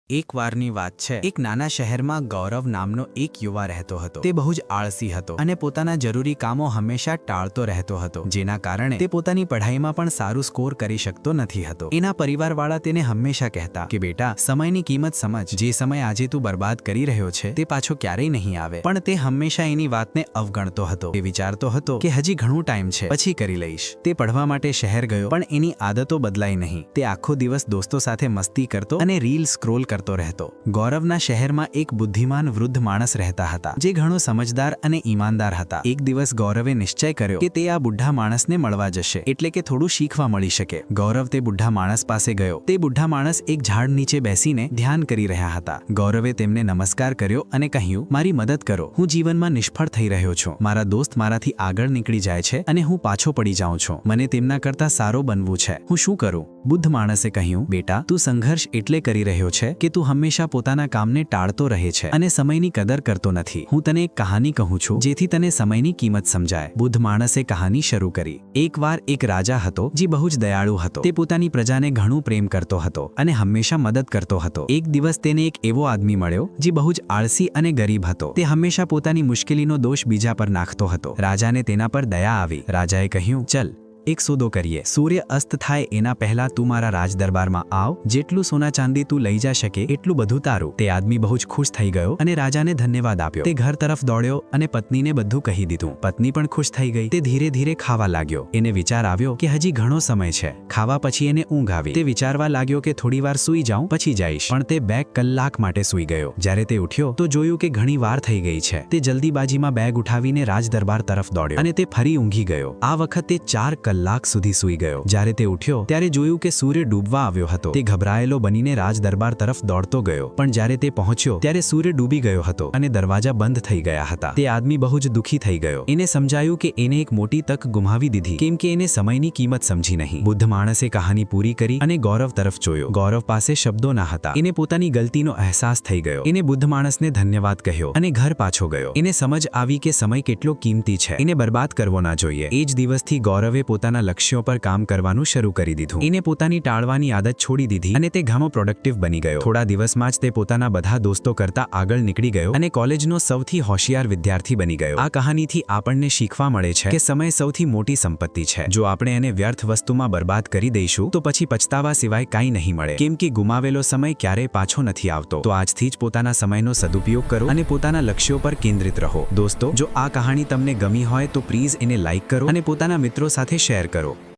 એક વારની વાત છે, એક નાના શહેરમાં ગૌરવ નામનો એક યુવા રહેતો હતો. તે બહુ જ આળસી હતો અને પોતાના જરૂરી કામો હંમેશા ટાળતો રહેતો હતો, જેના કારણે તે પોતાની પઢાઈમાં પણ સારું સ્કોર કરી શકતો નથી હતો. એના પરિવારવાળા તેને હંમેશા કહેતા કે બેટા, સમયની કિંમત સમજ. જે સમય આજે તું બરબાદ કરી રહ્યો છે તે પાછો ક્યારેય નહીં આવે. પણ તે હંમેશા એની વાતને અવગણતો હતો. તે વિચારતો હતો કે હજી ઘણું ટાઈમ છે, પછી કરી લઈશ. તે પઢવા માટે શહેર ગયો, પણ એની આદતો બદલાઈ નહીં. તે આખો દિવસ દોસ્તો સાથે મસ્તી કરતો અને રીલ સ્ક્રોલ કરતો રહેતો. ગૌરવના શહેરમાં એક બુદ્ધિમાન વૃદ્ધ માણસ રહેતા હતા, જે ઘણો સમજદાર અને ઈમાનદાર હતા. એક દિવસ ગૌરવે નિશ્ચય કર્યો કે તે આ બુઢા માણસને મળવા જશે, એટલે કે થોડું શીખવા મળી શકે. ગૌરવ તે બુઢા માણસ પાસે ગયો. તે બુઢા માણસ એક ઝાડ નીચે બેસીને ધ્યાન કરી રહ્યા હતા. ગૌરવે તેમને નમસ્કાર કર્યો અને કહ્યું, મારી મદદ કરો. હું જીવનમાં નિષ્ફળ થઈ રહ્યો છું. મારા દોસ્ત મારાથી આગળ નીકળી જાય છે અને હું પાછો પડી જાઉં છું. મને તેમના કરતાં સારો બનવું છે. હું શું કરું? બુદ્ધ માણસે કહ્યું, બેટા, તું સંઘર્ષ એટલે કરી રહ્યો છે કે તું હંમેશા પોતાના કામને ટાળતો રહે છે અને સમયની કદર કરતો નથી. હું તને એક કહાની કહું છું, જેથી તને સમયની કિંમત સમજાય. બુદ્ધ માણસે કહાની શરૂ કરી. એકવાર એક રાજા હતો, જે બહુ જ દયાળુ હતો. તે પોતાની પ્રજાને ઘણું પ્રેમ કરતો હતો અને હંમેશા મદદ કરતો હતો. એક દિવસ તેને એક એવો આદમી મળ્યો, જે બહુ જ આળસી અને ગરીબ હતો. તે હંમેશા પોતાની મુશ્કેલીનો દોષ બીજા પર નાખતો હતો. રાજાને તેના પર દયા આવી. રાજાએ કહ્યું, ચલ એક સોદો કરીએ. સૂર્ય અસ્ત થાય એના પહેલા તું મારા રાજ દરબારમાં આવ. જેટલું સોના ચાંદી તું લઈ જા શકે એટલું બધું તારું. તે આદમી બહુ જ ખુશ થઈ ગયો અને રાજાને ધન્યવાદ આપ્યો. તે ઘર તરફ દોડ્યો અને પત્નીને બધું કહી દીધું. પત્ની પણ ખુશ થઈ ગઈ. તે ધીરે ધીરે ખાવા લાગ્યો. એને વિચાર આવ્યો કે હજી ઘણો સમય છે. ખાવા પછી એને ઊંઘ આવી. તે વિચારવા લાગ્યો કે થોડી વાર સૂઈ જાઉં, પછી જઈશ. પણ તે 2 કલાક માટે સૂઈ ગયો. જ્યારે તે ઉઠ્યો તો જોયું કે ઘણી વાર થઈ ગઈ છે. તે જલ્દીબાજીમાં બેગ ઉઠાવીને રાજ દરબાર તરફ દોડ્યો અને તે ફરી ઊંઘી ગયો. આ વખતે 4 કલાક સુધી સૂઈ ગયો. જ્યારે તે ઉઠ્યો ત્યારે જોયું કે સૂર્ય ડૂબવા આવ્યો હતો. તે ગભરાયેલો બનીને રાજ દરબાર તરફ દોડતો ગયો. પણ જ્યારે તે પહોંચ્યો ત્યારે સૂર્ય ડૂબી ગયો હતો અને દરવાજા બંધ થઈ ગયા હતા. તે આદમી બહુ જ દુઃખી થઈ ગયો. એને સમજાયું કે એને એક મોટી તક ગુમાવી દીધી, કેમ કે એને સમયની કિંમત સમજી નહીં. બુદ્ધ માણસે કહાની પૂરી કરી અને ગૌરવ તરફ જોયો. ગૌરવ પાસે શબ્દો ના હતા. એને પોતાની ગલતીનો અહેસાસ થઈ ગયો. એને બુદ્ધ માણસને ધન્યવાદ કહ્યો અને ઘર પાછો ગયો. એને સમજ આવી કે સમય કેટલો કિંમતી છે. એને બરબાદ કરવો ના જોઈએ. એ જ દિવસથી ગૌરવે પોતાના લક્ષ્યો પર કામ કરવાનું શરૂ કરી દીધું. એને પોતાની ટાળવાની આદત છોડી દીધી અને તે ઘણો પ્રોડક્ટિવ બની ગયો. થોડા દિવસમાં જ તે પોતાના બધા દોસ્તો કરતા આગળ નીકળી ગયો અને કોલેજનો સૌથી હોશિયાર વિદ્યાર્થી બની ગયો. આ કહાનીથી આપણને શીખવા મળે છે કે સમય સૌથી મોટી સંપત્તિ છે. જો આપણે એને વ્યર્થ વસ્તુમાં બરબાદ કરી દઈશું તો પછી પછતાવા સિવાય કાંઈ નહીં મળે, કેમ કે ગુમાવેલો સમય ક્યારેય પાછો નથી આવતો. તો આજથી જ પોતાના સમયનો સદુપયોગ કરો અને પોતાના લક્ષ્યો પર કેન્દ્રિત રહો. દોસ્તો, જો આ કહાની તમને ગમી હોય તો પ્લીઝ એને લાઈક કરો અને પોતાના મિત્રો સાથે શેર કરો.